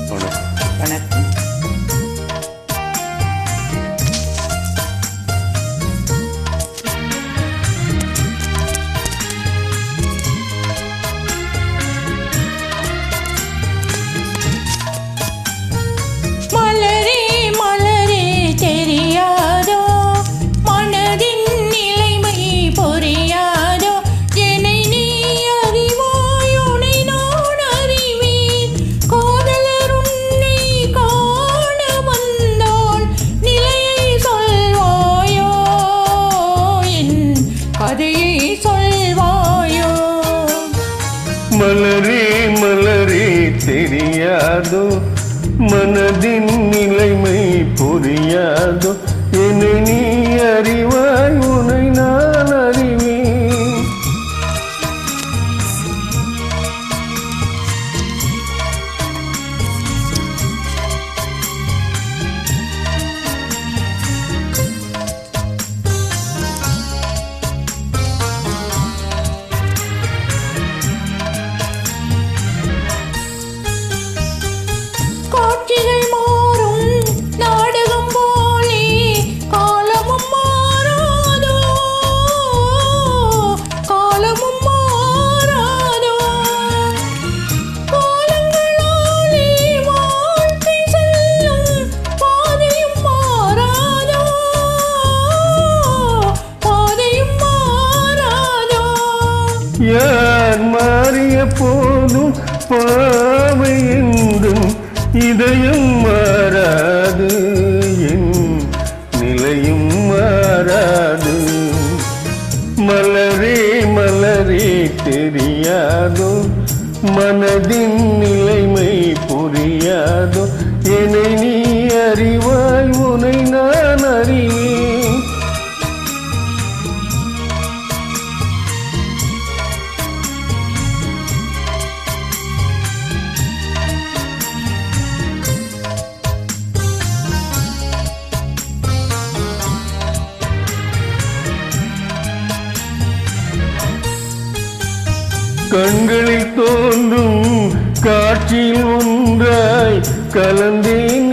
வணக்கம். மலரே மலரே தெரியாதோ மனதின் நிலைமை புரியாதோ என்னை நீ அறிவாய் உன்னை நான் அறிவேன். யார் மாறிய போதும் பாவை என்றும் இதயம் மாறாது, என் நிலையும் மாறாது. மலரே மலரே தெரியாதோ மனதின் நிலைமை புரியாதோ என்னை நீ அறிவாய் உன்னை நான் அறிவேன். கண்களில் தோன்றும் காட்சியில் ஒன்றாய் கலந்தேன்